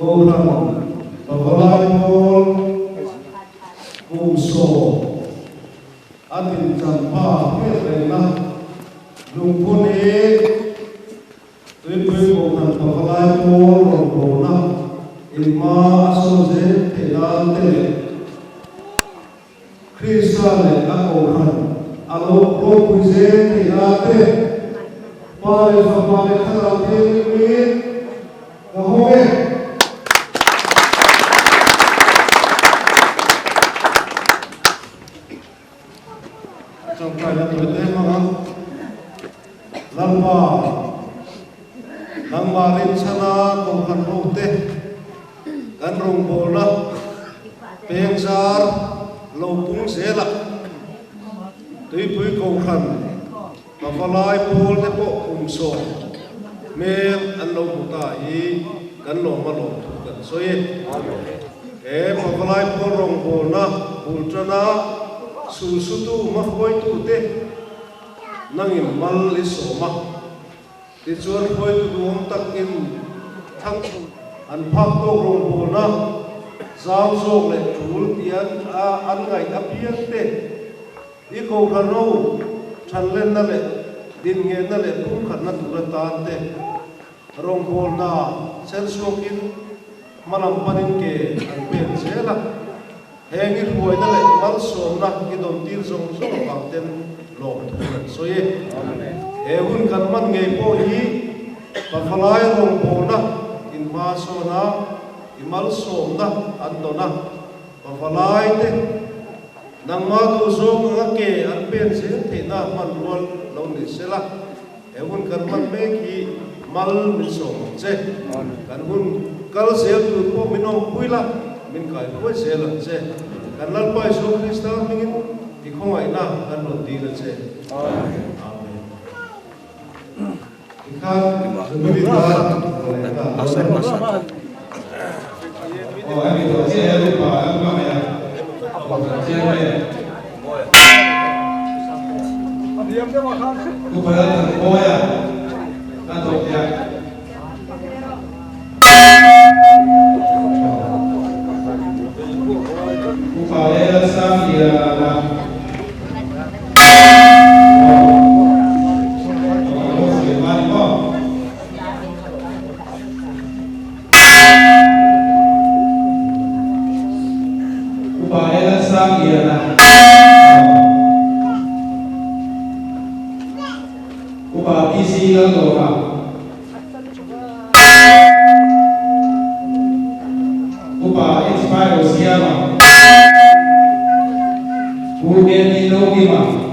cô rằng và có lai môn cùng sổ anh tình chẳng phá hết này là lùng phun ý tuyên quyên cùng rằng và có lai môn rộng cổ năm in ma sô dế thể đan tê lệ Krista lệ ác cổ rằng alo pro quy dế thể đan tê ba lệ và ba lệ khá là thế nguyên và hô nghe trong cái là tuổi tên mà lăng bà lên sana cùng khăn hô tê gần rung bồ na bèn giar lâu bung dễ lạ tuy bùi cầu khăn mà phá lai bồ để bộ cùng sổ men ăn lâu bù ta ý gần lộn mà lộn thuộc gần xôi em mà phá lai bồ rung bồ na bùn cho na su su tu ma khoi tu te nang im mal li so ma ti chuan khoi tu dum tak in thang an phak to rong bo na zau zok le thul tian a an ngai a pian te I ko ra no than len na le din nge na le phum khat na tu ra tan te rong bo na sel sok in malam panin ke an pen chela hengir huai na le mal som na ki don tir zong zong pang ten lom thuan so ye he hun kan man nge po hi pa phalai rong po na in ma so na I mal som na an do na pa phalai te nang ma tu zong nga ke an pen se the na man rol lo ni sela he hun kan man me ki mal min som che kan hun kal sel tu po minong puila min kai poi se la che kan lal pai so Krista mingin I khong ai na kan lo ti la che amen ikha zumi ta asar masar oh ai to che lu pa ma ya che me diam de ma khan ku pa ta ko ya ta to ya Upaya samyana Upaya samyana Upapisi lalora Upa expire siama Ugen inogima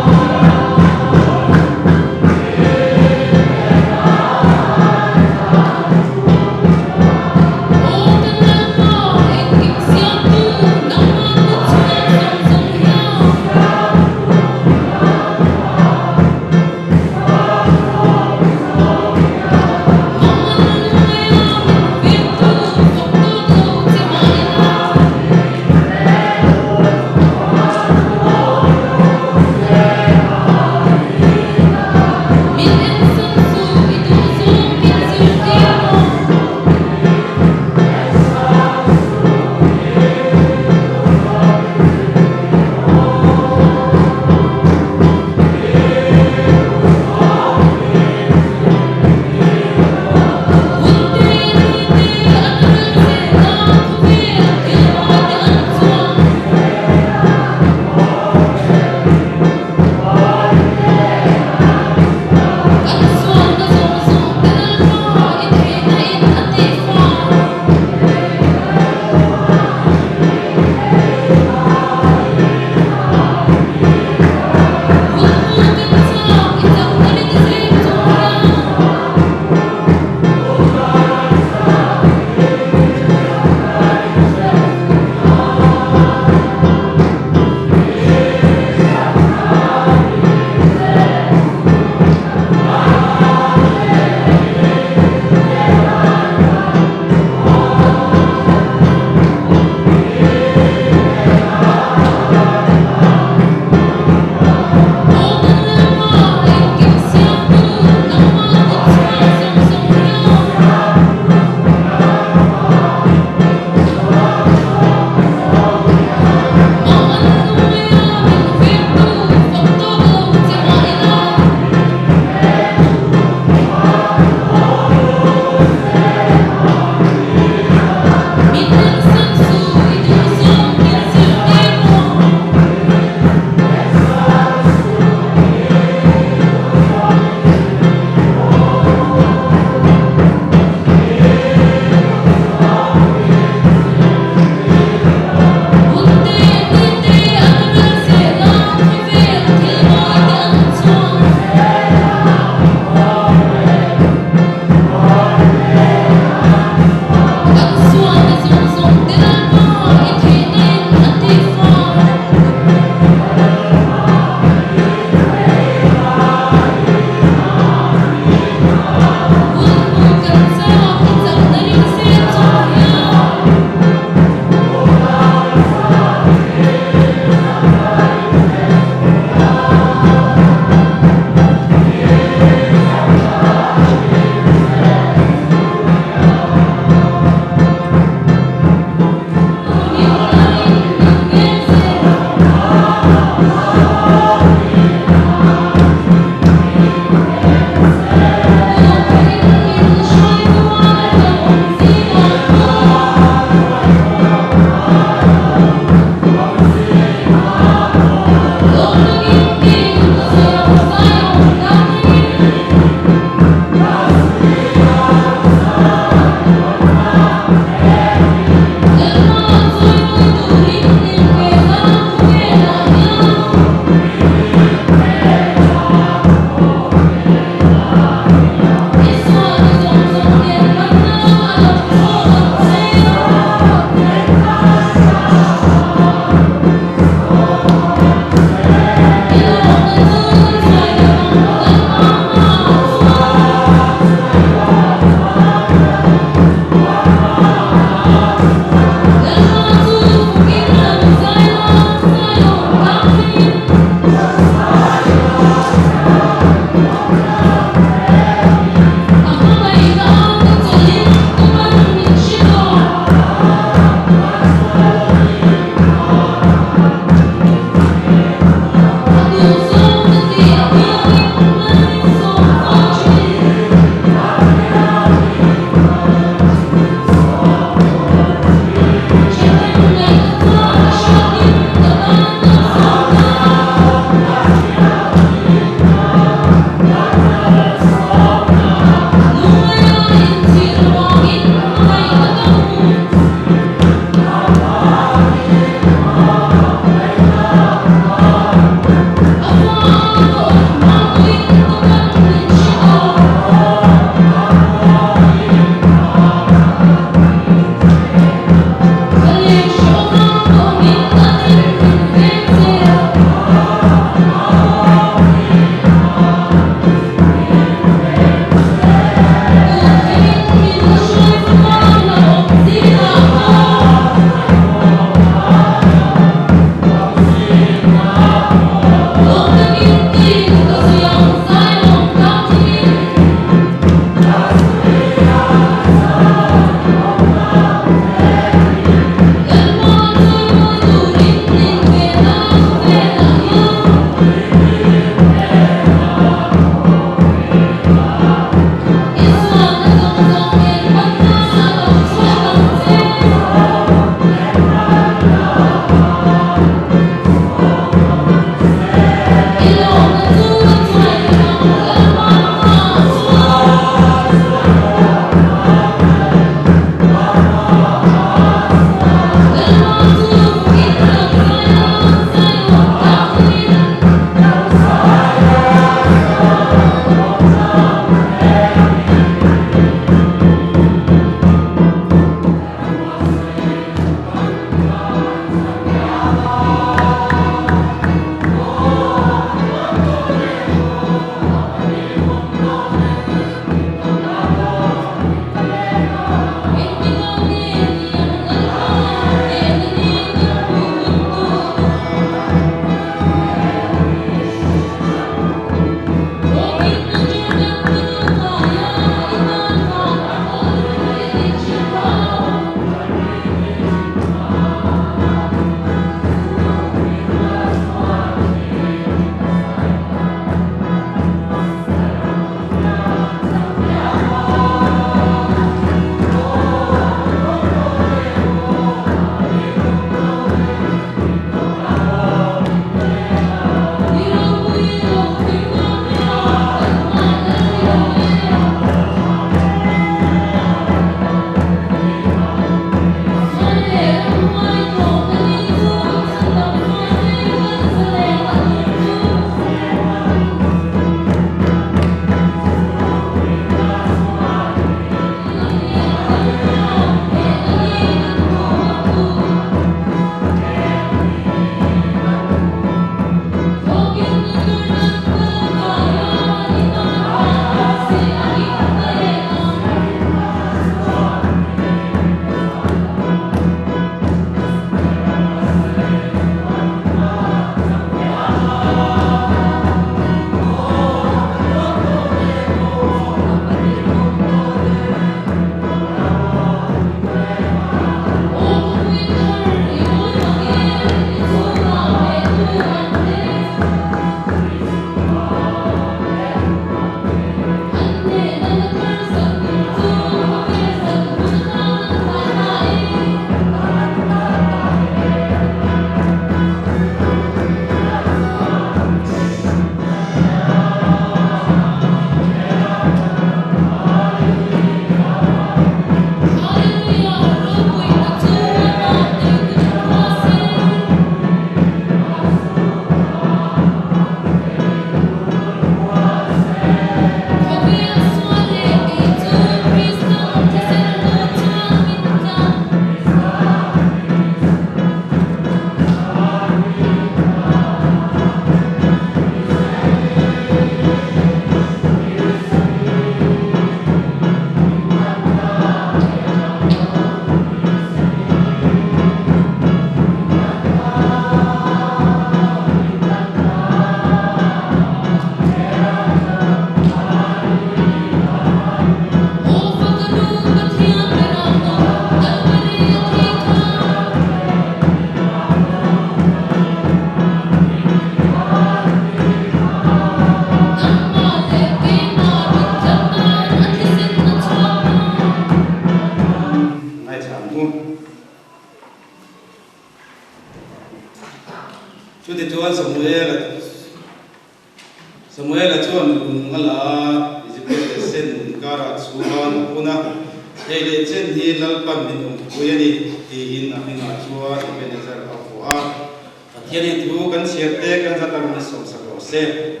Samuel chuan ngala Israel sen kara suban puna hele chen hi lalpan min kuyani ti in amina chua Ebenezer afua athiani thu kan siate kan zatar ni som sako se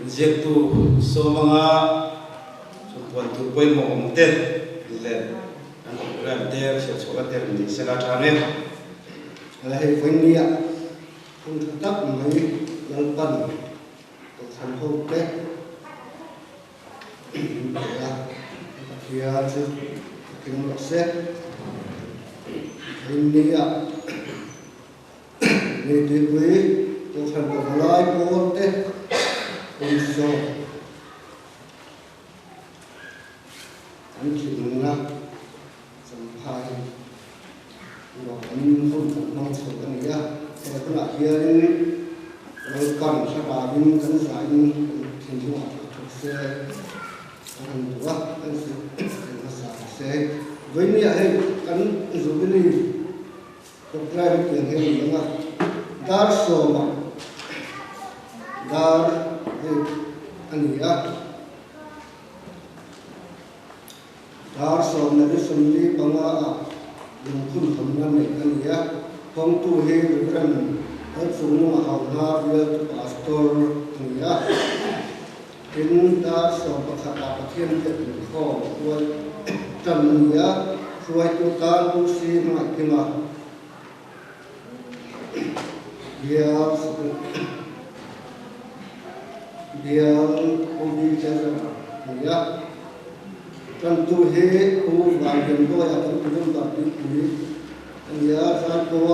jek tu so manga chuan tu poi mo omte le an program der se chola ter ni sela thane là hệ phanh nia không thực tắc mấy lần phần của thành phố đấy thì sự kinh luật xét phanh nia nên đi với của thành phố lại của đấy cùng số anh chị là sắm hai và mình không cần nông sản cái này á, thì cái loại kia rồi còn các bà mình cần giải thiên chúa thực sự anh chúa anh sẽ sẽ với nghĩa hay cần dùng cái này trong cái tiền hay gì nữa dar số mà dar anh á dar số này cái sinh lý bằng dùng khung thầm năm này anh nhé phong tu hay được rằng ở chỗ nào học na việc pastor anh nhé tin đã sống và khát vọng thiên liệt khó rồi trần nhé rồi tu can tu si mà khi mà dia ubi jalan nhé trần tu hay tu vài điểm tôi ở trong trung tâm đi quý anh nhớ ra tôi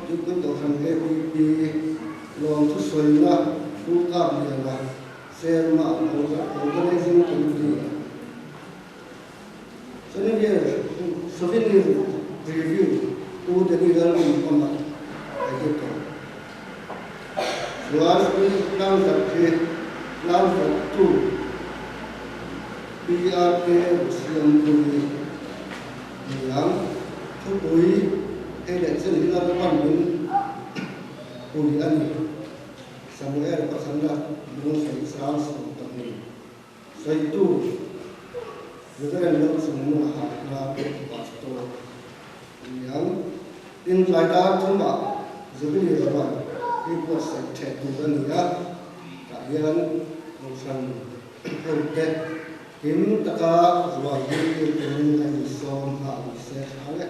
giúp tôi tổ thành cái đi lòng chút xoay na tu cảm nhận là xem mà organizing committee cho nên giờ số viên review tu để đi ra làm công việc cái gì đó rồi làm tập thì làm tập tu PRK siang tuli yang thupui hay để chân lý lan quan đến tuli ani Samuel pasanda muốn xây sáng sớm tập ni xây tu rồi cái này nó sẽ muốn học là cái pastor yang in lại đó chúng bảo rồi cái gì rồi cái cuộc sống trẻ tu anh nhá cả hiện một phần hậu kết kiếm tất cả rồi cái chuyện này xong họ sẽ thắng đấy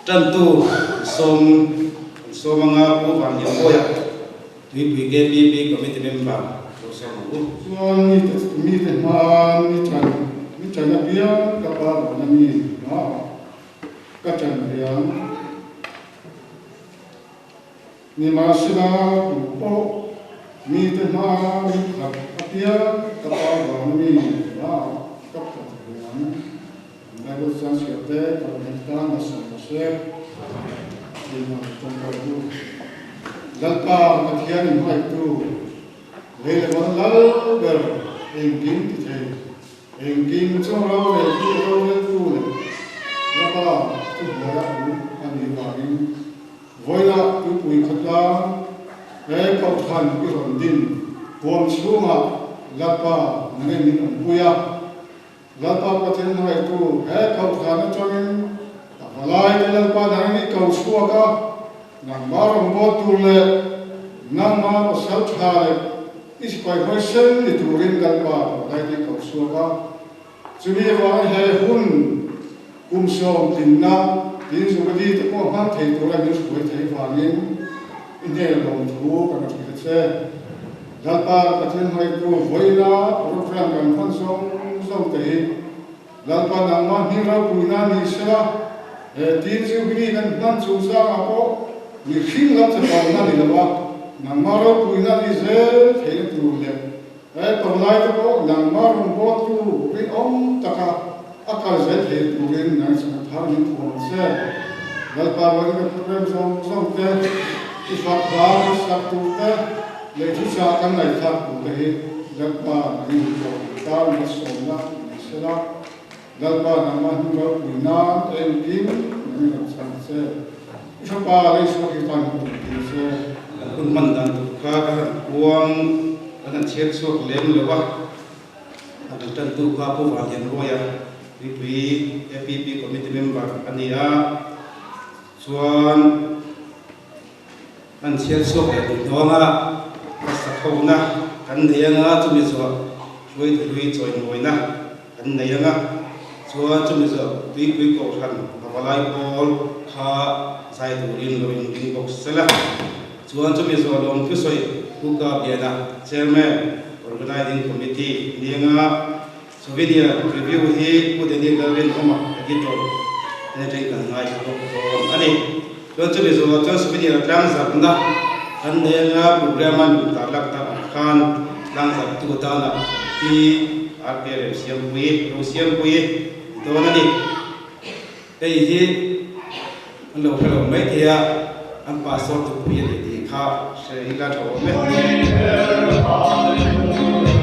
trần tu som manga ko van hi boya tui pui ge bi committee member ko sa mu chuan mi te ma mi chan na bia ka ba na mi na ka chan bia ni ma sina po mi te ma ka bia ka ba na mi na ka chan bia na go san siate ka na na sa se ni ma ton ka du lalpa ka thian mai tu le le lal ber engin ti thei engin cho ro le tu la pa tu bora u ani wa in voila tu pui khatla e ko than ki ron din bom chunga lalpa nge min an puya lalpa ka thian mai tu e ko than chongin ta halai te lalpa nang ni ko suaka nang marong bo tu le nang ma pasal thale is koi hoisen ni turin lalpa dai ni ko suaka chumi wa he hun kum som tinna tin su di te ko ha thei to la ni su thei phangin in he lom thu ka na ki che lalpa ka then hai tu voina ro fran kan phan som te lalpa nang ma ni ra puina ni sela tin su ni kan nan chu sa ko ni khin la che pa na ni la nang ma ro puina ni ze thei tu le còn lại thì có nàng mà rong bó tu cái ông ta cả akal dễ thấy tu cái nàng sẽ tháo những cuốn xe và bà với cái program xong thế cái pháp bảo sắc tu thế lấy chút xa cái này thật tu thế và bà đi vào ta mà sống na sẽ là và bà nàng mà đi vào quỷ na em kim nên là sang xe Isapa lấy số cái phần của số kun man dan tu kha ka uang kan chet suak lem lewa akan tentu ka pu wa yen roya pi APP committee member ania chuan an chet suak le donga sakhona kan deyanga chumi zo lui lui choi moina kan deyanga chuan chumi zo pi ko khan balai bol kha sai turin loin king box sela chuan chumi zo long ki soi huka biana chairman organizing committee ninga souvenir review hi pudeni garden oma agito ne tenga ngai ko ani chuan chumi zo chuan souvenir tlang zakna an nenga program an tarlak ta khan lang zak tu ta na ti RPL siam pui siam pui to na ni ei hi an lo khalo mai thia an passport tu pui ni ti kha se ila to me Hallelujah.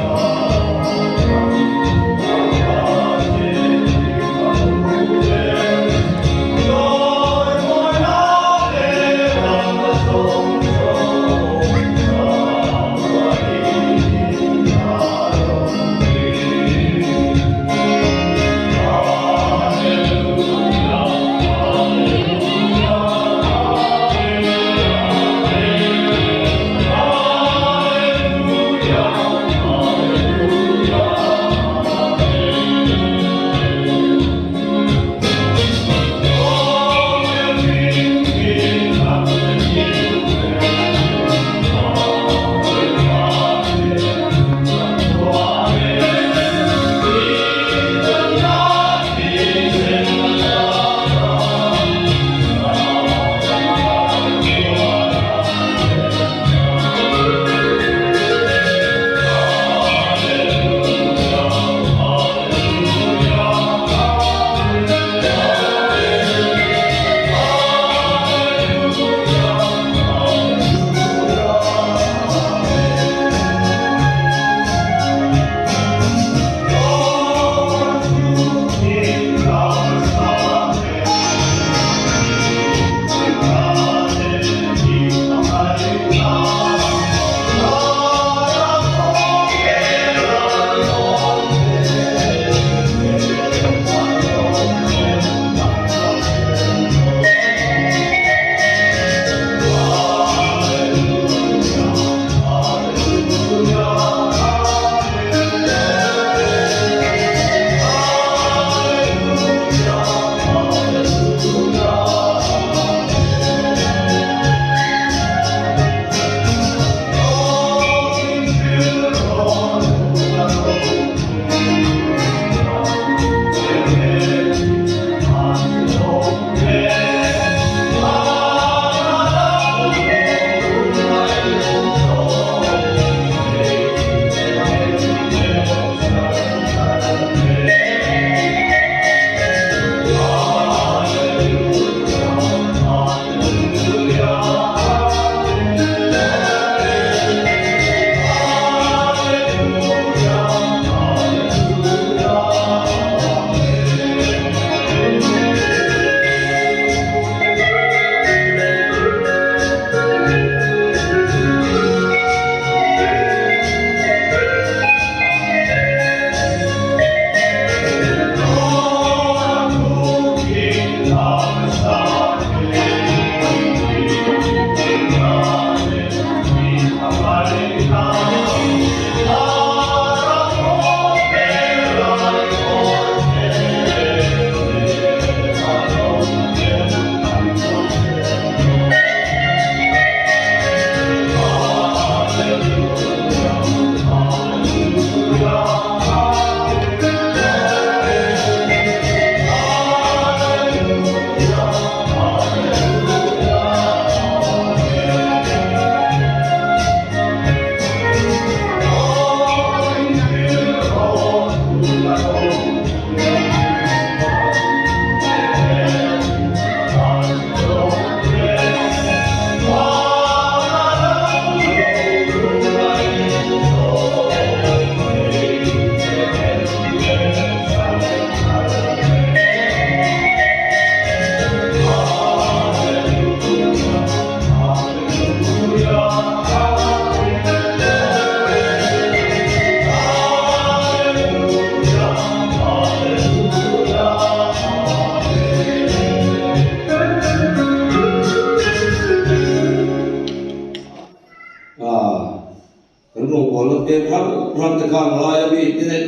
kan rong bol pe ram te khang la ya mi te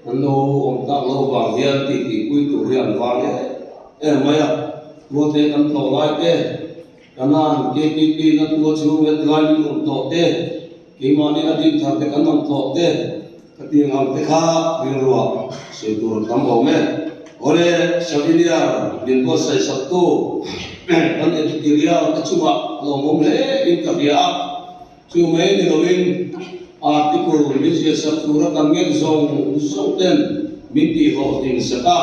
an no om ta lo wang hian ti pui tu hian wang maya wo te kan to lai te kanan KPP na tu chu met lai ni om to te ki ma ni na din thang te kan om to te ka ti ngam te kha ring ruwa se tur tam ho me ore sabilia bin ko sai sak tu kan editorial ta chuwa lo mom le in ka bia chu me ni lo in article media sakura kan ngel zong ten min ti ho ting saka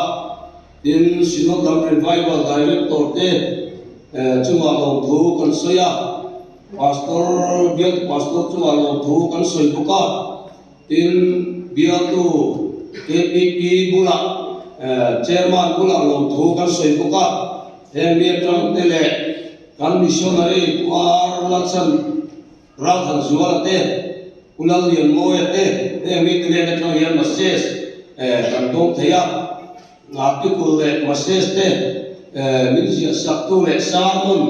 tin sinodam revival director te chuwa lo thu kan soya pastor chuwa lo thu kan soi buka tin bia tu KPP bula chairman bula lo thu kan soi buka mi tang tele kan missionary war lachan rathan zuala te ulal yan mo te mi tele na tang yan message kan dong thaya article le message te minsia saktu le samun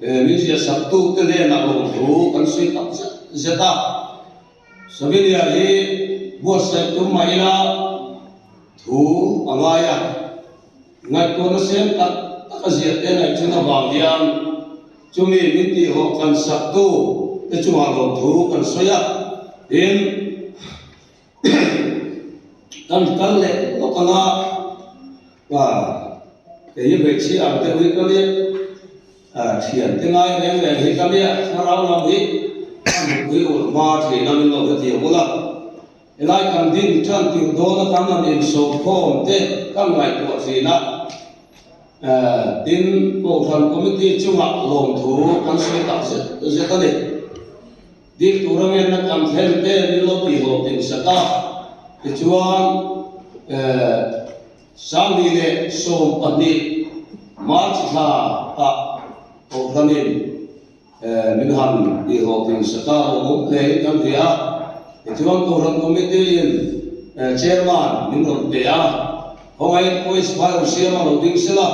minsia saktu tele na lo thu kan soi tak zeta sabilia hi bos se tu maila thu angaya ngai ko na sem tak takazia te nai chuna wang hian chumi minti ho kan saktu te chuma lo thu kan soya in kan le lo kana wa te ye be chi ang te wi ka le thian te ngai reng reng hi ka le sarau lam hi wi ul ma the na min lo ka ti bola elai kan din chan ti do na kan na min so khom te kan ngai to si na tin bộ phận committee chung học lồng thú kan soi tak se ta ni din tournament na kam them te ni lo ti ho tin saka ti chuan sang ni le som pani march tha ta bộ phận ni min han ti ho tin saka lo le kam ria ti chuan bộ phận committee chairman min ron te a hoi pois phai sia ma lo ding sela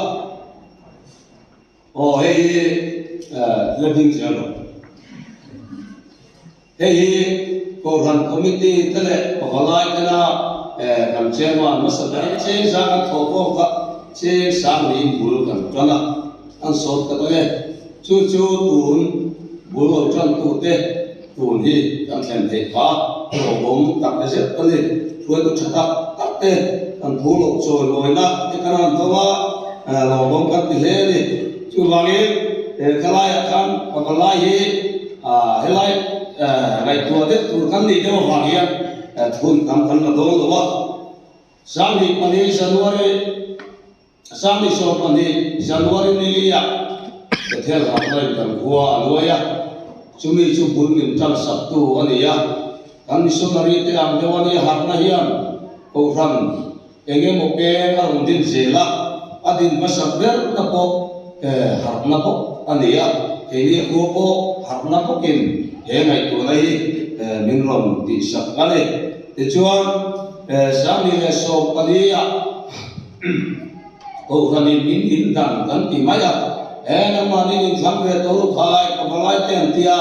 hey living zero hey program committee tele pahalai kana kan chairman masada che sa kan thoko ka che sang ni bul kan kana an sot ka le chu tun bul lo chan tu te tun hi kan thlen the pa ro bom tak le se ka le thua tu chata tak te kan thu lo choi loi na te kan to wa lo bom ka ti le ni chu wangi kalai kan pakalai hi helai ngai tua de tur kan ni de wangi thun kam kan na do lo sami pani january so pani january ni ya the thel ha lai kan huwa aloya chumi chu bul min tam sap tu ani ya kan missionary te ang de wani hat na hian ko ram enge mo pe ka din zela adin masak ber na po harna po ania ini ko po harna po kin he ngai tu nai min rom ti sak kale te chuan sami le so palia ko kami min in dan kan ti maya na mani ni thang ve to khai ka balai ten tia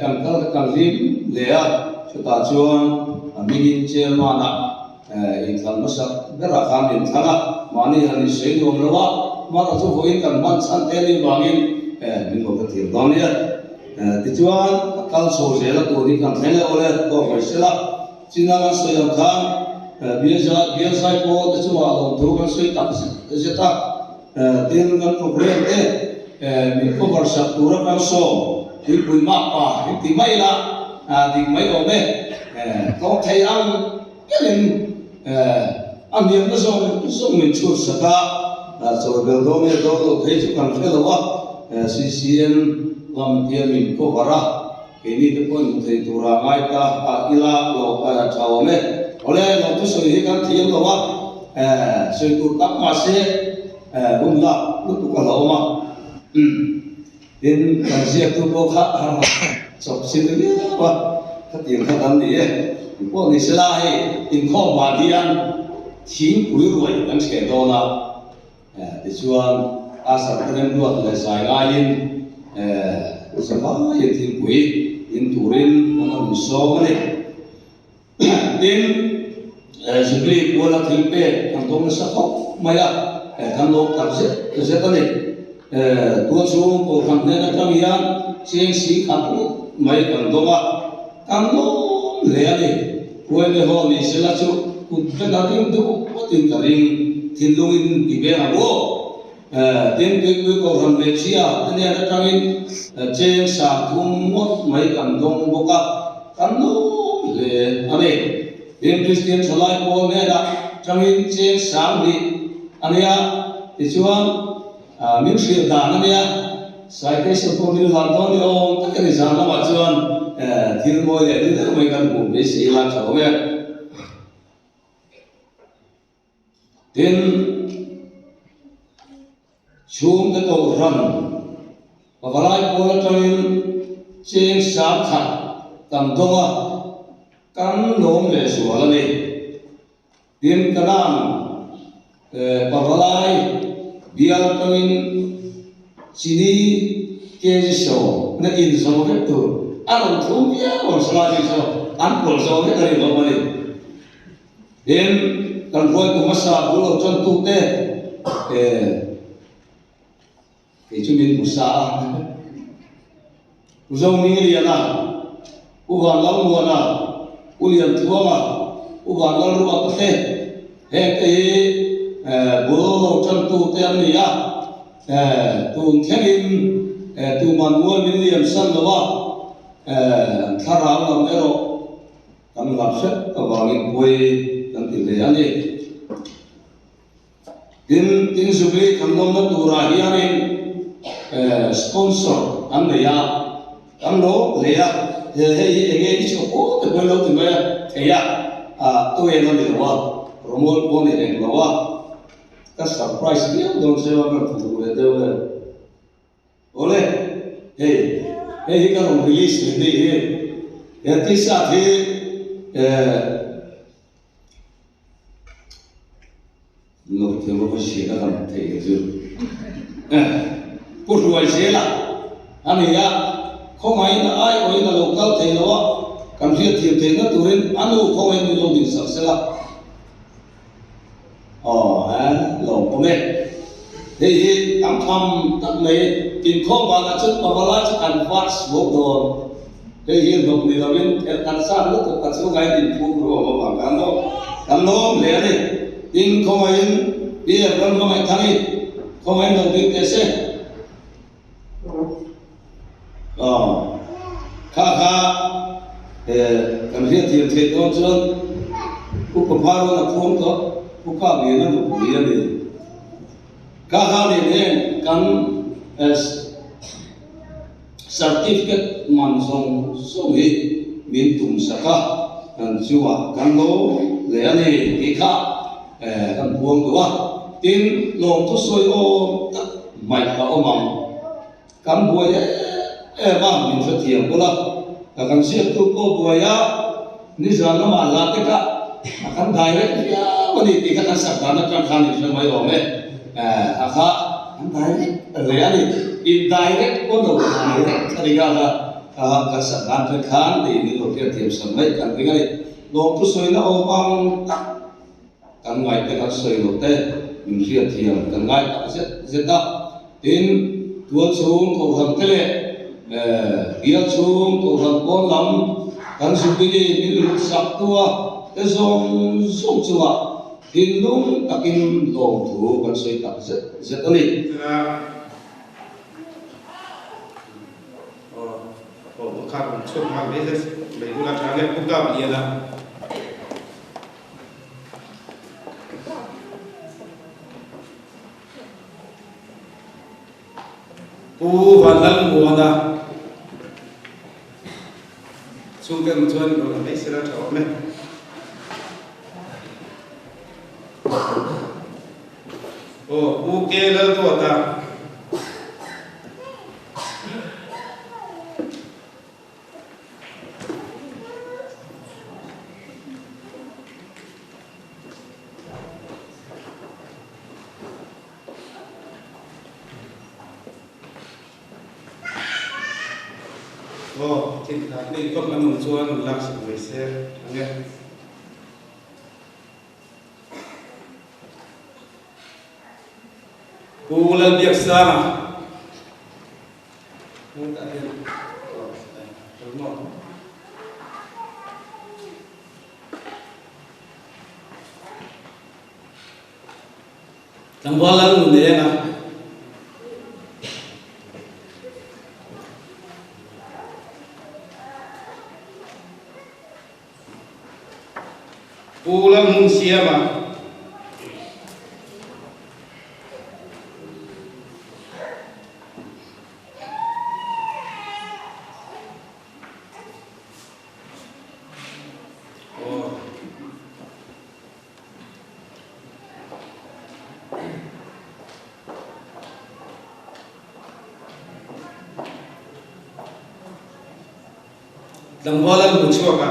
kan kan lim le a chuta chuan min in chairman in thang masak bera khan in thanga mani hani sei lo lawa mara chu hoin kan man chan te ni wangin min ko thir don ya ti chuan kal so je la tu ni kan thele ole ko hoi sela china ma so yam khan bia sai ko te chu wa lo thu kan soi tak se ta tin kan program te min ko war sa tu ra kan so ti pui ma pa ti mai la ti mai o me ko thai ang yen an niam na so min chu sa ka so bel do me do lo thei chu kan thela wa CCM lam tia min ko wara ke ni te pon thei tura mai ta ila lo ka chao me ole lo tu so hi kan thiam lo wa so tu tak ma se bun la tu ka lo ma in kan sia tu ko kha so sin ni wa ka tiang ka dan ni ko ni sala hi in kho ba dian thing pui roi kan ske do na ti chuan asa tren duat le sai ga in sa ba ye thing pui in turin kan so mane tin simply wala thilpe kan dong sa ko maya kan lo tak se tane tua chu ko kan ne na kam ya cheng si kan mai kan donga kan lo le ani wele ho ni sela chu ku da ring du tin ka ring tin lungin ibe abo tin ke ko kan me chia ne na tangin cheng sa thum mot mai kan dong boka kan lo le ani tin Christian salai ko ne da tangin cheng sang ni ania ichuan min sir da na ya sai ke so ko min han don yo ta ke sa na ma chuan thil moi le ni da mai kan bu be si la chaw me tin chum ka ko ran pavalai ko la tangin cheng sa kha tam donga kan nom le su ala ni tin kanam pavalai bial tangin sini ke so na in so ke tu an thum ya on sala ji so an ko so ke dari lo mani den kan voi ko masa bulo chon tu te ke chumin musa uzong ni ri ana u van lam mu ana u lian thuama u van lam ru at te he ke bulo chon tu te an ni ya tu thenin tu man mo min liam san lo wa thara lam ero kan lap set ka wangin poi kan ti le ani tin subli kan nom na tura hianin sponsor an le ya kan lo le ya he ege ni chu ko te ko lo ti ma he ya to ye no le wa promote ko ne le wa ka surprise dia don se wa ka tu le de ole hey ka no release ni he ti sa the lo te mo ko shi ka kan te ge ju ko ruai se la ani ya ko mai na ai oi na local te lo kan ri ti te na turin anu ko mai ni lo din sa se la lo ko me he tam tham tak me tin ko ba na chut pa wala cha kan fas bo do he dok ni la bin kan sa lo to ka su gai din pu ro ba kan no le ne tin ko mai bi ran ma mai thani ko mai no din ke se kha kan ri ti te do chon ku pa pa ro na phom to ku ka me na ku ni ne ka ha ne kan certificate man song so hi min tum saka kan chuwa kan lo le ani ki kha kan buông do tin lo to soi o mai ka o mam kan buai ba min sa thiam ko la kan siap tu ko buaya ni zana ma la te ka akan direct ya mani ti ka sa kana kan khan ni mai o me akha direct le ani indirect ko no direct thariga ka sa kan khan ti ni lo ke thiam sam mai kan ri ngai lo tu soi na o bang kan ngai te ka soi lo te min ria thiam kan ngai ka se ta tin tua chung ko ham te le bia chung ko ham ko lam kan su bi ni min sak tua te zong chua tin lung takin lo thu kan soi tak se ta ni khát một chút mà bây giờ bây giờ là trả lời cũng gặp gì là u và lăng mùa na xung quanh một chuan rồi lấy xe ra chở mẹ u kê lơ tua ta tin ta ni ko anu chuan lak sa we se ange Pulal biak sama. Tangwalan muna yan ah. Pulang mung siapa? Tangwalan muncul apa?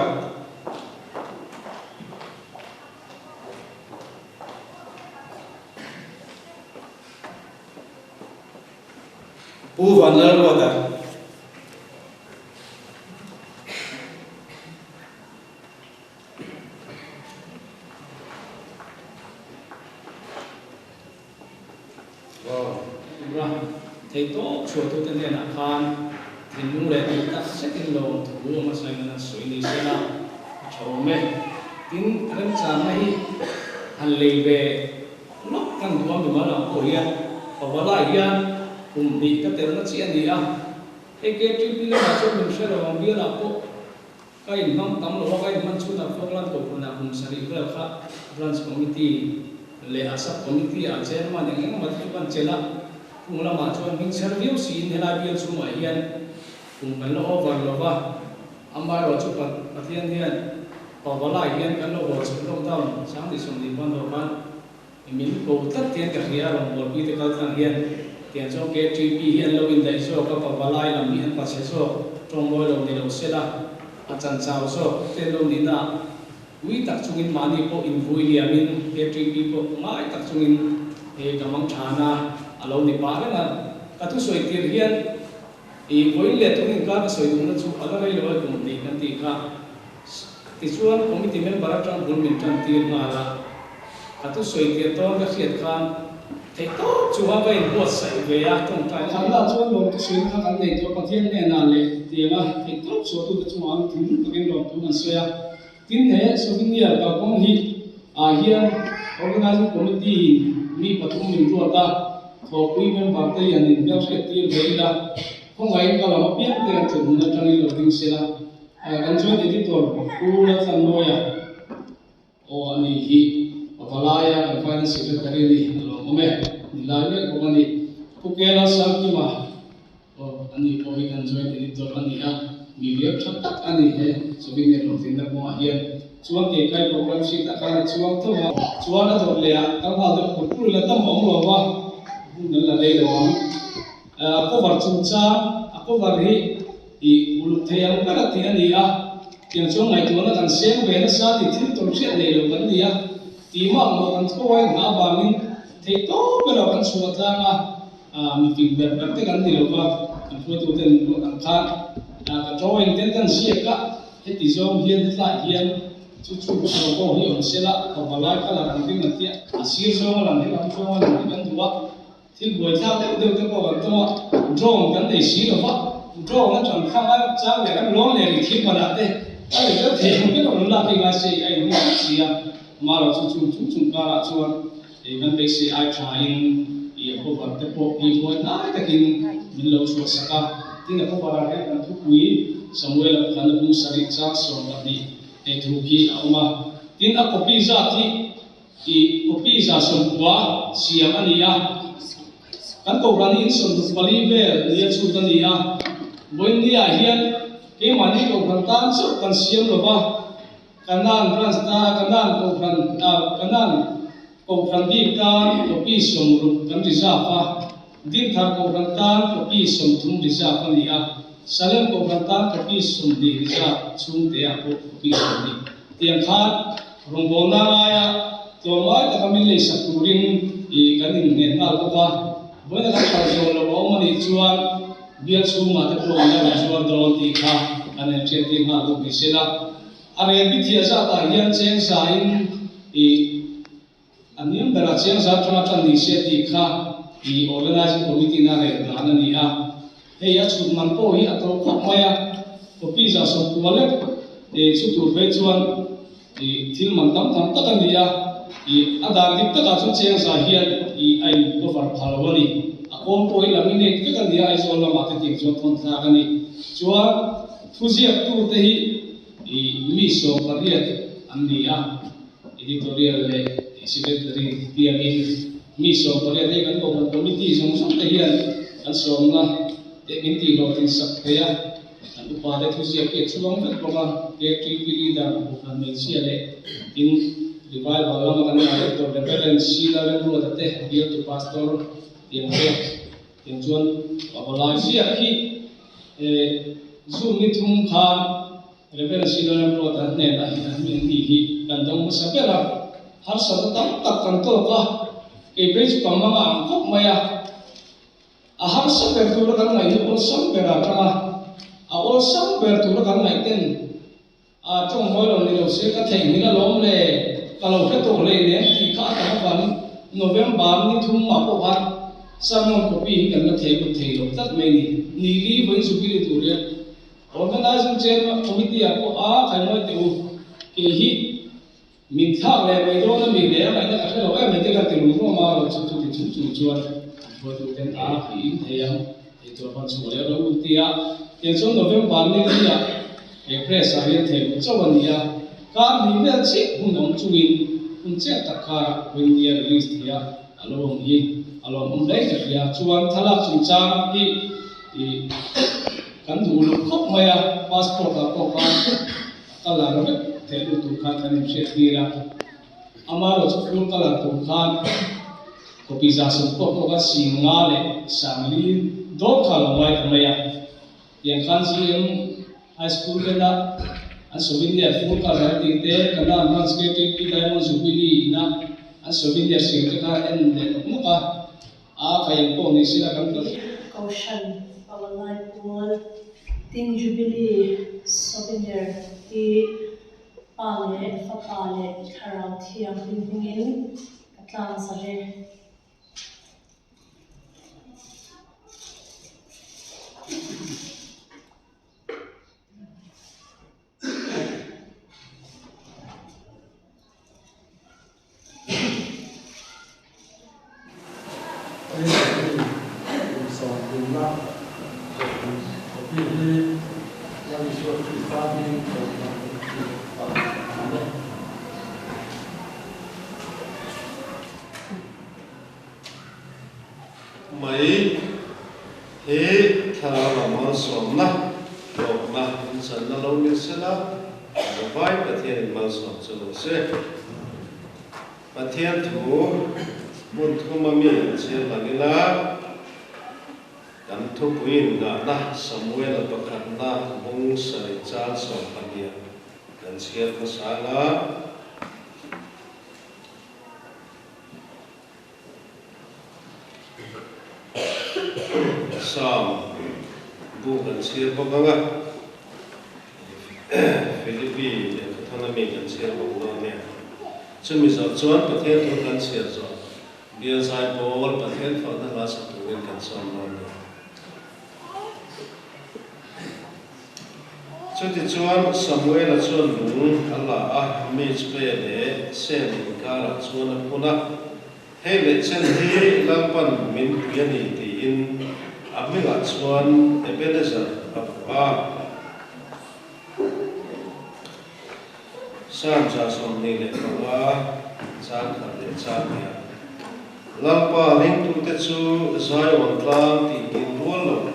Puvan lalu ada. Thầy tốt chùa tu tên là Phan thì nung lệ thì ta sẽ tin lòng thủ mà sai ngân suy nghĩ sẽ là chầu mẹ tin thân cha này hành lì về lúc căn đoan được mà làm hội à và lại hiện cùng đi các tên nó chỉ anh đi à cái chuyện đi là cho mình sẽ là bằng biết là bộ cái hình không tắm lỗ cái hình chú tập phong lan tổ của nào cùng xử lý cái là khác branch committee lệ asap committee ở trên mà những cái mà chúng ta chơi là cùng là mà cho mình service xin hay là biên số mà hiện cùng cái lỗ vào lỗ vào âm bài vào chụp mặt hiện hiện và lại hiện cái lỗ vào chụp lỗ tàu sáng thì xong thì quan đầu ban mình cố tất tiền cả kia là một cái cái thằng hiện tiền cho cái GP hiện lâu in đấy số các và lại làm hiện và sẽ số trong mỗi lâu thì lâu sẽ là chân chào số tên lâu đi na quý tập trung in money po in vui đi mình cái GP po mãi tập trung in cái măng trà na lâu đi ba cái là các thứ soi tiền hiện thì với lệ thuộc những cái soi đúng là chú ở đây rồi cũng đi cái gì cả thì chuan committee member trong buồn mình trong tiền mà là các thứ soi tiền to cái hiện khang thì tốt chú ha cái bớt sậy về à trong trái thằng là chuan lòng cái soi khang cái này cho các thiên này là lệ tiền à thì tốt số tu cái chú ăn thì cái lòng tu mình soi tin thế số cái này là công hi hiện organizing committee mi patung mình tu ta thọ quý member tây anh in béo sẽ tiền về là không phải cái là biết tiền chừng là trong cái lộ trình sẽ là kan chuan editor kula tlan noya o ani hi avalaya kan finance secretary ni lo ome nilai ko ani pukela sakima o ani ko hi kan join editor ani a video thatak ani he sobing ne lo tin da ko hian chuan ke kai program sheet ta kan chuan to ma chuan a dor le a kan ha do pur la tam om lo wa nan la le lo ko var chung cha ko var hi i ulu thayang para ti ani a tiang chong ngai tu na kan sem ve na sa ti thil tom che nei lo kan dia ti ma mo kan ko wai na ba min thei to pe lo kan suwa tla nga mi ti ber tak te kan ni lo ba kan fu tu ten ko kan kha ka drawing ten kan si ka he ti zom hian tla hian chu chu so ko hi on se la ko ba lai ka la kan ti na ti a sir so la ne kan so la ne kan duwa thil boi tha te te ko kan to drawing kan nei si lo ba draw nó chẳng khang ai trang để em lót liền thì mà đã thế, ai để cái thể cái nó là cái gì ai muốn gì à, mà là chúng ta là chuan, thì mình bây giờ ai trying, thì có vật cái bộ thì có nãy cái mình lâu chuột saka, thì là có vật cái anh thúc quý, Samuel là khán cũng sari trang sòng là đi, để thúc quý ông mà, thì là copy ra thì copy ra sòng quá, siam anh ya, kan ko rani in sòng thúc bali về, dia chuột anh ya. Bukan dia hian ke mani ko khantan so kan siam lo ba kanan branch ta kanan ko khan di ta ko pi som ru kan ri sa pa din thar ko khantan ko pi som thum ri sa pa ni a salem ko khantan ko pi som di ri sa chung te a ko pi som di tiang khat rong bol na ya to mai ta kamin le sa turin i kanin ne na ko ba bukan kan pa jo lo ba mani chuan biar semua tu orang yang jual dalam tiga anh em chia tiền mà cũng bị xí là anh em bị thiệt ra tại hiện trên sai thì anh em bây giờ trên sai trong trận đi xe thì khác thì organizing committee na này là anh em à hay là chụp màn po hi atau khóc mày à có pizza sốt toilet thì chụp tụi bé chuan thì thil man tam tam tất anh đi à thì ada dip tất cả chúng trên sai hiện thì anh có phải phá lỗ đi om poi la minute ke kan dia aiso la mate ting jo thon tha kan ni chua thuziak tu te hi mi so pariat an ni a editorial le secretary dia mi so pariat he kan ko committee song song te hian an som na te min ti lo tin sak te ya an pa de thuziak ke chuang vet ko ka ke tri pi leader ko kan me sia le in rival balang kan na to the balance si la le ro te dia to pastor tiền kia tiền chuan và lại xí khi zoom ni thum khan level xí lo pro ta ne ta hi hi kan dong ma sa pera har sa ta tak kan to ka ke page kam ma ang khop maya a har sa per tu kan ngai hi ol sam pera ka a ol sam per tu kan ngai ten a trong hoi lo ni lo se ka thei ni la lom le ka lo ke to le ne ti ka ta ban November ni thum ma po ha Someone copy can not take that many. Nearly when superior to organizing chairman committee of I know the he Mintha level on me there, and I know I take a room to the children. But you can ask in here, it opens whatever would be up. It's on November, a press I had so one year. Can't be that sick who don't to win, who set the car when we are released here along here. Along lấy ya chuan thalak chung chang hi kan du lu khop maya passport a ko kala ro te lu tu khan kan che tira amaro chu kala tu khan ko pizza sun ko ka singa le samli do khala mai maya yang khan si high school ke da an sovinia full kala ti te kana administrative ki diamond jubilee na an sovinia sing ka en de no ka kayak po ni sila kan to Kaushan pawalai pol ting jubilee souvenir ti pale fa pale kharau thiam hingin atlang sare mấy thế thà là mà sống na lộc na insan na lâu như thế nào vai bát thiên mà sống cho nó sẽ bát thiên thủ muốn thu mà mình sẽ là cái lá đam thu quên ngã na Samuel là bậc hạt na mong sợi cha sống bằng địa dan sẽ có sáng á Sam bukan siapa bangga Filipina thana me kan siapa bangga ne cumi sa chuan pathian tu kan siapa zo dia sai bol pathian fa na la sa tu kan sam ne chuti chuan Samuel chuan lung Allah mi chpe le sen kara chuan puna hele chen hi lampan min yani ti in Amiga chuan Ebenezer Sam cha som ni le kawa chan khat le chan ya lampa ring tu te chu Zion tlang ti in rolo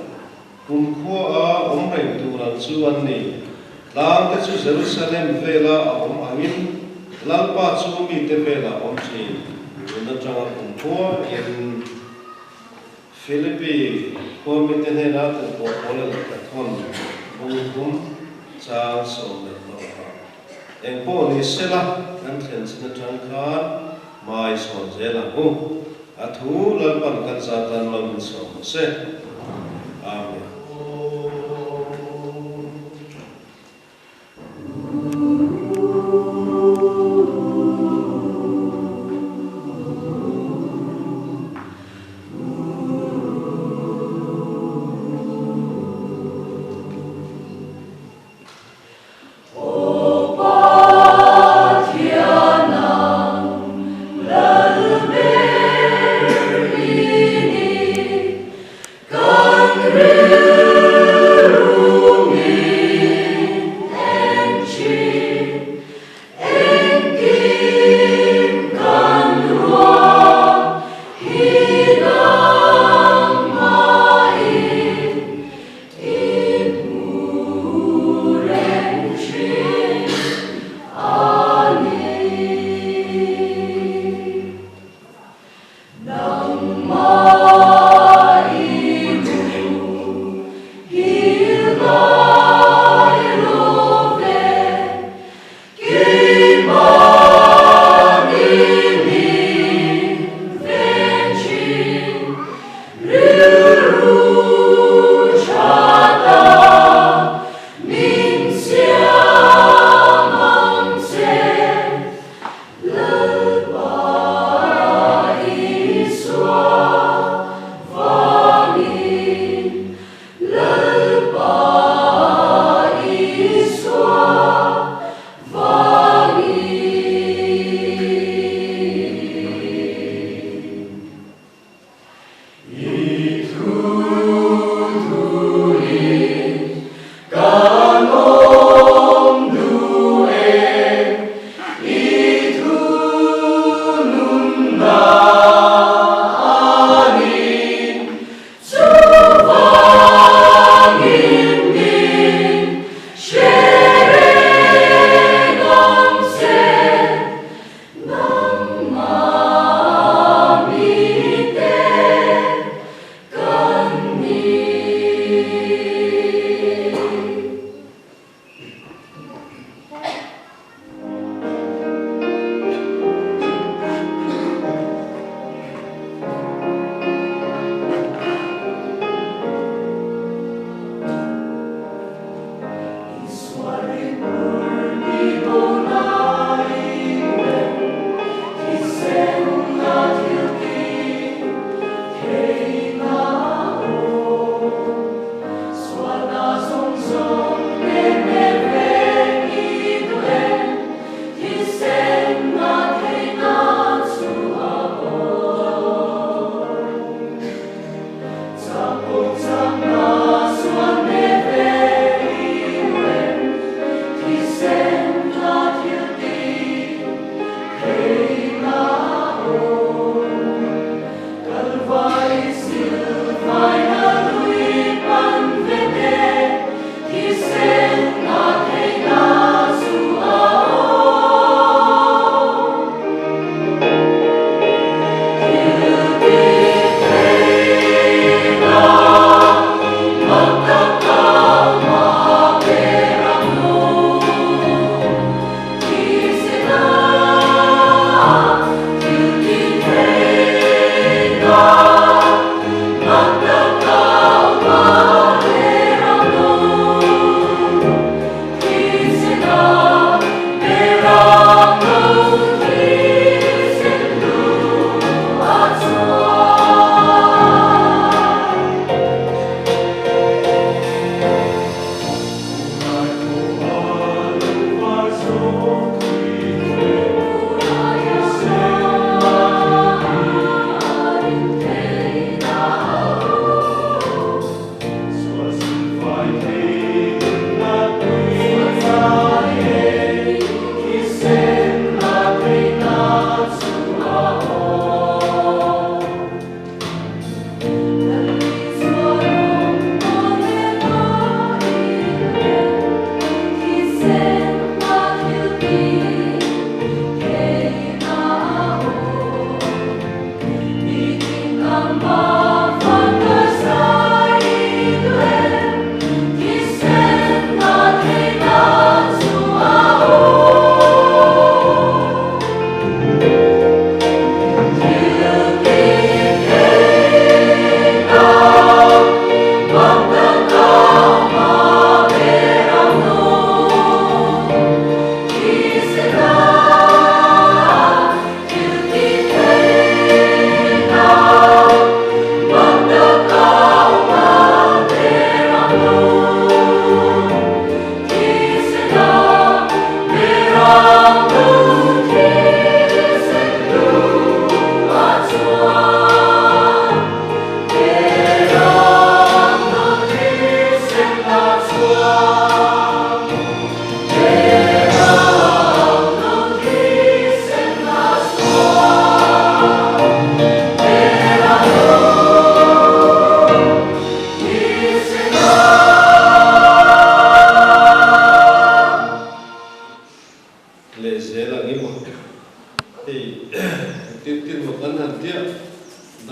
kun kho a om reng tu ran chu an ni lang te chu Jerusalem vela om amin lampa chu mi te vela om chi na changa kun kho in Philippi Komite ne na te po ole la thon bung cha so le no en po ni sela kan thlen sin tang khan mai so zela hu athu lan pan kan sa tan lo se amen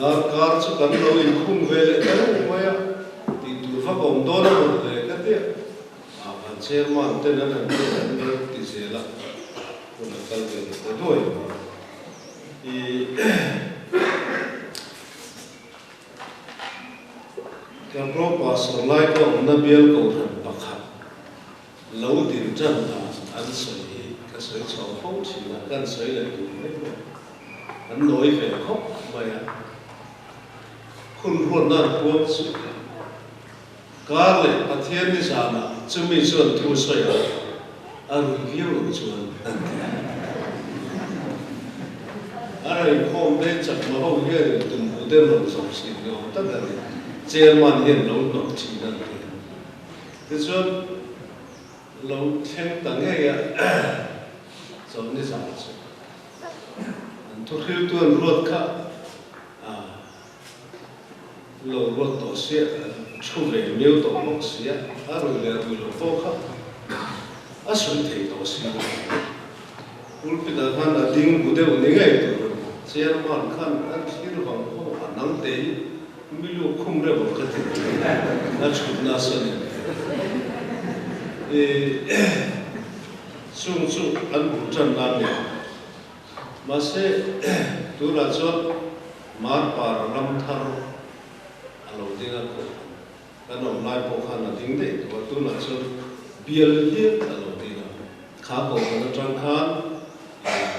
car chu kan lo in khung vele kan moya ti tu fa kom do na mo le ka ti a ban chairman te na nan ti se la ko na kal ve ko do i kan pro pastor lai ko na bial ko han pakhat lo din chan ta an soi ka soi chaw ho chi na kan soi le tu ne an loi ve khop mai a khun ruan na ko su ka le pathian ni sa na chumi chuan thu soi a ru kiu chuan ai khom be chak ma ho ye tum hu de lo so si yo ta da chairman hian lo no chi na te chuan lo theng tang he ya so ni sa chu an thu khil tuan ruat kha lo ruat to sia chu ve meu to mok sia a ru le ru lo to kha a sun thei to si ulpi da khan a ding bu de ni ngai to chairman khan an thir bang ko anang te milu khum re bo ka ti na chu na sa ni sung su an bu chan na ne ma se tu la chot mar par lam thar alo dinga ko kan om lai po khan na ding de to tu na chot bial hi alo dinga kha ko na tang khan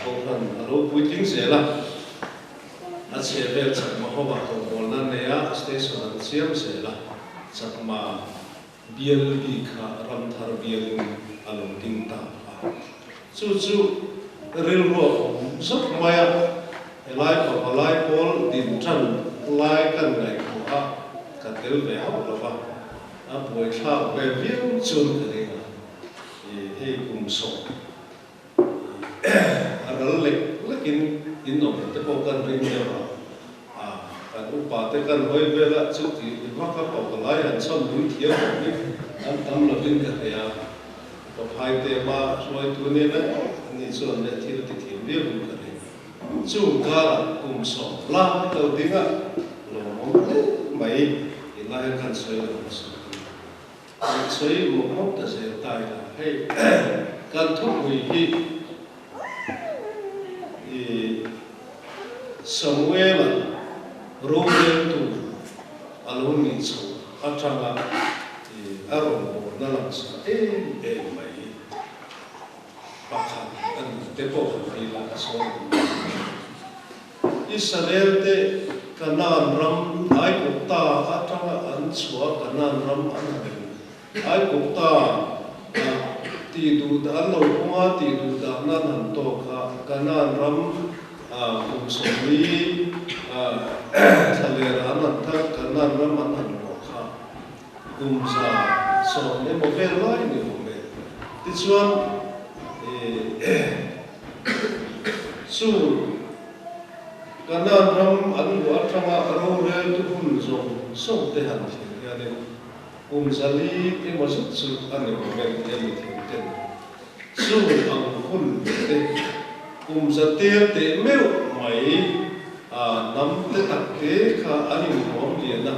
to khan alo pui ting se la a che vel chak ma ho ba to bol na ne ya station an siam se la chak ma bial bi kha ram thar bial alo ding ta chu rel ro sop maya lai pol din tran lai kan ngai ko a ka tel ve ha lo ba a boi tha ve viu chun ka ri na he kum so a ral lekin in no te po kan ring ne ba kan upa te kan hoi ve la chu ti ma ka po ka lai an chon nu thia ko ni an tam lo vin ka ya ko phai te ma soi tu ne na ni chon ne thil ti thim ve bu ka ri chu ka kum so la lo dinga lo mo mai in lai kan soi lo so soi mo mo ta se tai la hei kan thu hui hi Samuel Romel tu alun ni so atanga aron na lang sa mai pakha an te po ni la so Israel te kanan ram ai ko ta atanga an chua kanan ram an ai ko ta ti du da lo ma ti du da nan han to kha kanan ram kum somli thale ranan thak kanan ram an han ko kha kum sa so ne mo ve lai ni mo me ti chuan su kanan ram an lo athanga ro rel tu hun zo so te han thi ya ne sali te mo su an ne mo ve te mi thi te su ang hun te sa te meu mai nam te tak te kha ani mo li na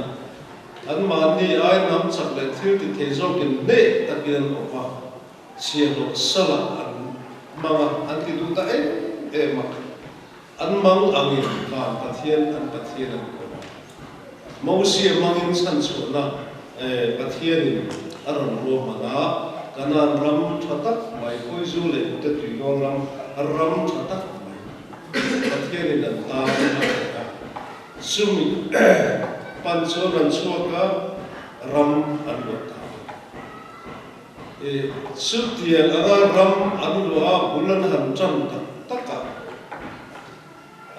an ma ni ai nam chak le thil ti the zo kin ne takian ko pa sia lo sala an manga an ti du ta ma an mang angin ka pathian an ko mo sia mangin san chu na pathian aron ro manga kanan ram thatak mai koi zu le te tu yong ram thatak mai pathian dan ta sumi pancho ran chuaka ram an lo ta sutian ara ram an lo a bulan han cham taka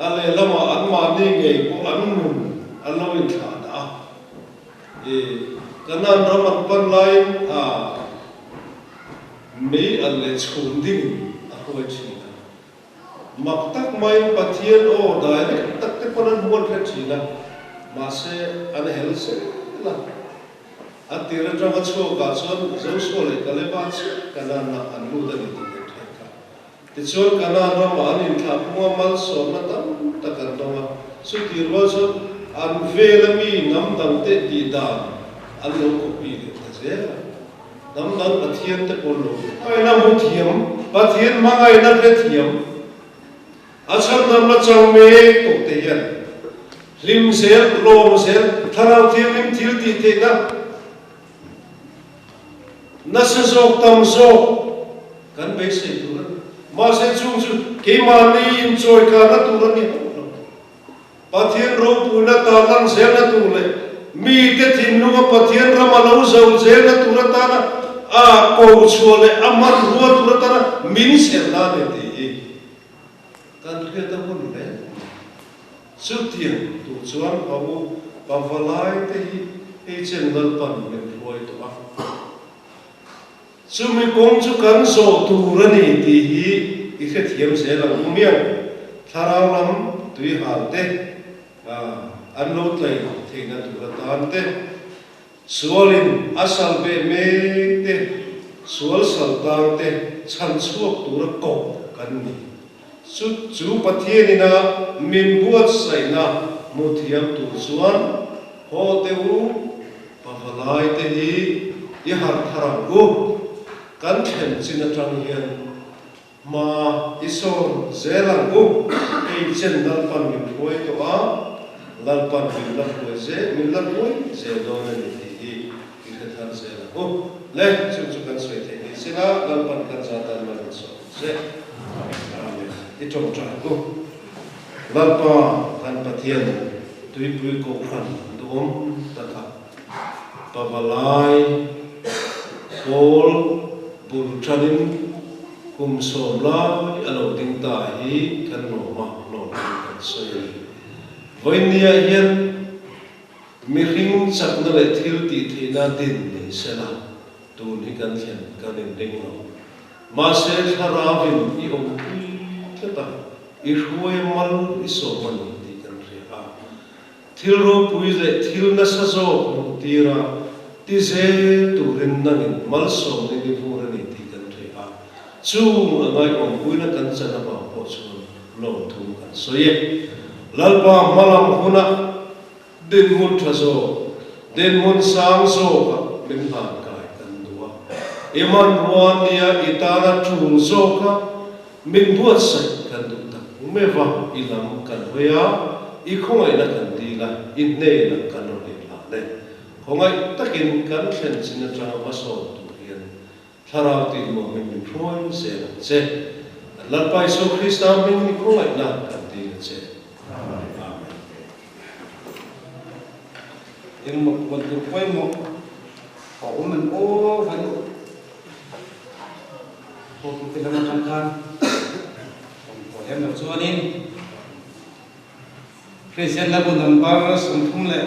ale lama an ma ni ngai ko an mun an lo in tha da kanan ram an pan lai mei an le chhun ding a hoi chi na mak tak mai pathian o dai tak te panan buan kha chi na ma se an hel se la atira janga chu ka chon zo so le kale ba kanan na an lu da ni te ka te chon kanan ram an in tha pu mal so na tam takan dong su ti ro so an ve mi nam dang te ti da an lo ko pi le ta se nam dang pathian te pon lo ai na mu thiam pathian ma ngai na pe thiam acham nam la chang me to te yan lim sel lom sel tharau thiam lim thil ti te na sa zok tam zok kan be se tu ma se chung chu ke ma ni in choi ka na tu ni pathian ro pu na ta lang se na tu le mi te thin nu pathian ra ma lo zo je na tu ra ta na a ko chu le amar ro tu ra ta na min se na le ti kan ke ta mun le su tian tu chuan pa valai te hi chen dal pan le roi to a chu mi kong chu kan so tu ra ni ti hi i khe thiam se la mu miang tharau lam tui hal te an lo tlai theina tu ra tan te sualin asal be me te sual sal tang te chan chuak tu ra ko kan ni chu pathian ina min buat sai na mu thiam tu chuan ho te u pa valai te hi i har tharang ku kan then chin atang hian ma isor zelang ku ei chen dal pan min khoi to a lal pan min la khoi ze min la khoi ze do na ni ti i khathar ze la ku le chu kan soi the ni sina lal pan kan za tan ma so ze amen i chong cha ku lal pa kan pathian tui pui ko khan dom ta tha pa valai Paul bul tranin kum som lai alo ding ta hi kan no ma no kan soi voinia hian mi ring chak na le thil ti thina din ni sela tu ni kan thian kan in ding no ma se tharavin I om ta I ruai mal I so man ti kan re a thil ro pui le thil na sa zo tira ti ze tu rin nangin mal som ni ni fu ni ti kan re a chu ngai om pui na kan cha na ba po chu lo thu kan so ye lalpa malam huna din mun tha zo din mun sang zo ka min ha kai kan duwa iman ruan nia itana chung zo ka min buat sai kan du ta me va ilam kan hoya I khongai na kan di la in ne na kan no le la le khongai takin kan thlen sin tra ba so tu hian tharau ti mo min phoi se che lalpai so Krista min ni khongai na kan di che amen in một được quay một cổ mình ô phải một cái là một khăn của em được cho nên khi xem là một đồng bào sống thung lệ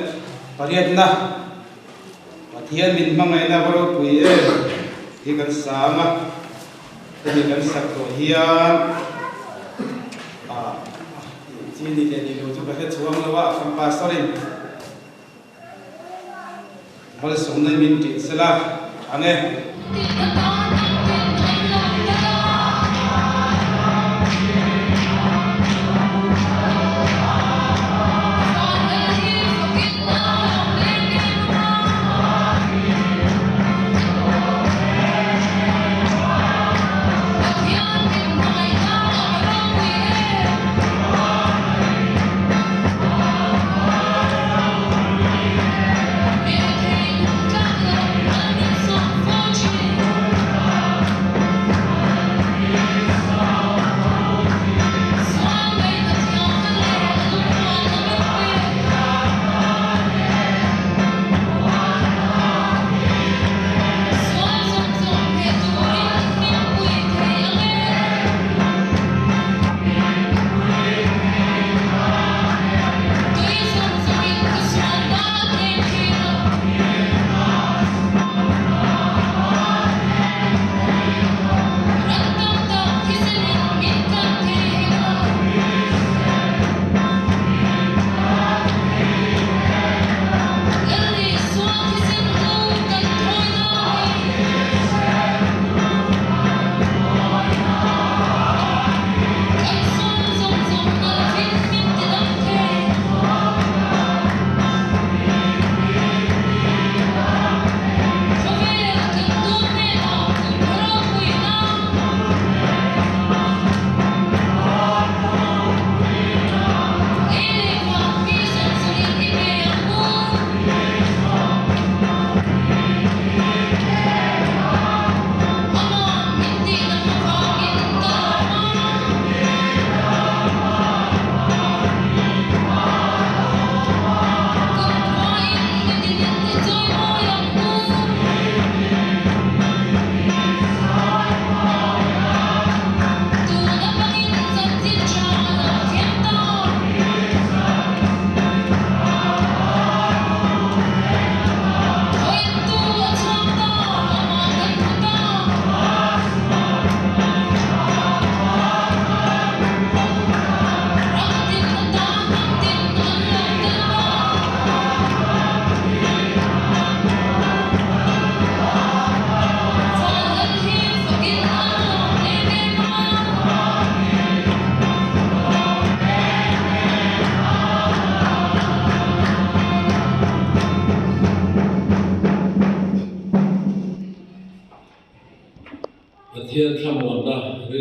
và hiện na và thiên mình mang ngày nào vào tuổi thì cần sáng mà thì cần sạch rồi hiền chỉ đi để đi đâu cho cái chuông là vợ không phải sao đi Hal sống này mình chỉ sẽ là anh em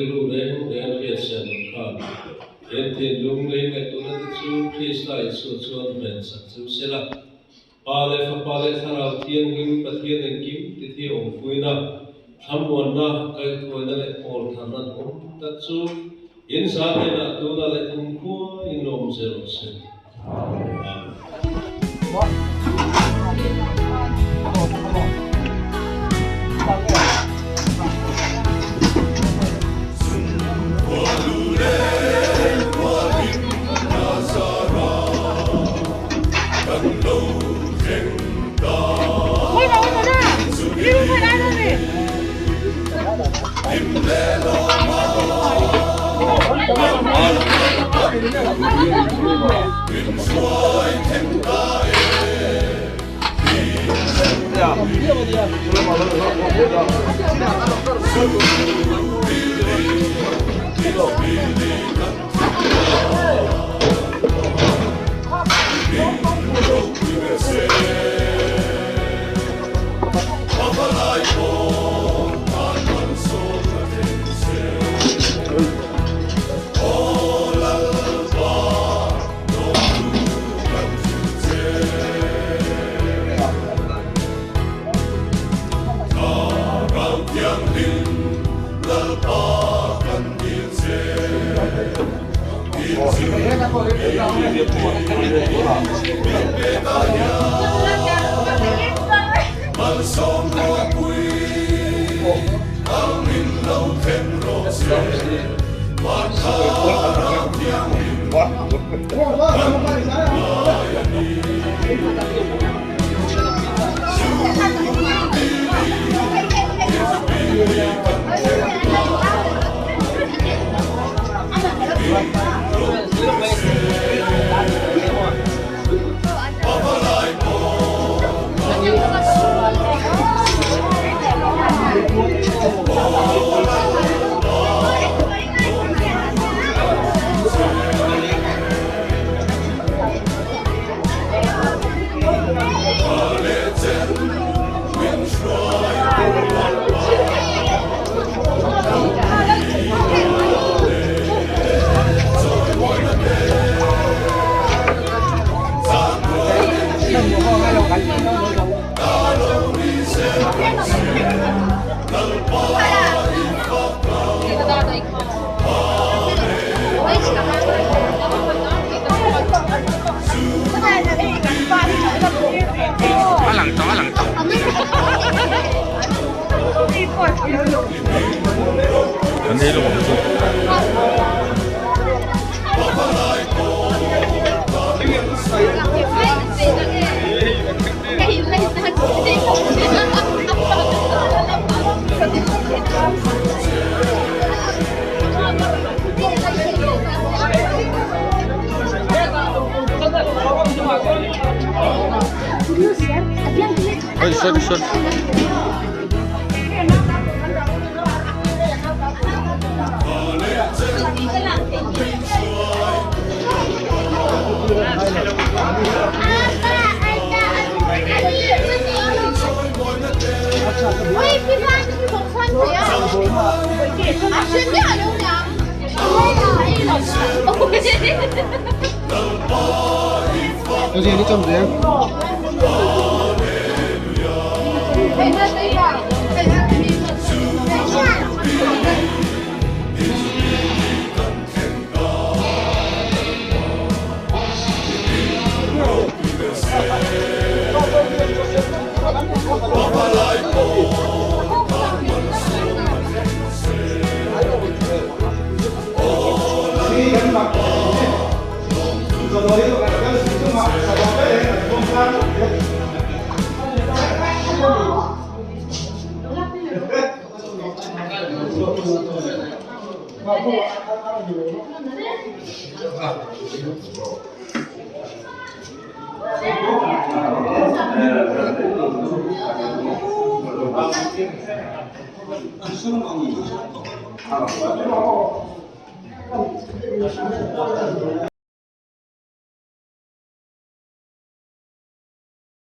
lu le le le sen khan en tin lung le nge tu na chu Krista Isu chuan men sak chu sela pa le tharau thiang hing pathian en kim ti thi ong puina thamon na kai thoi na le pol than na om ta chu in sa le na tu na le thum khu in nom zero sen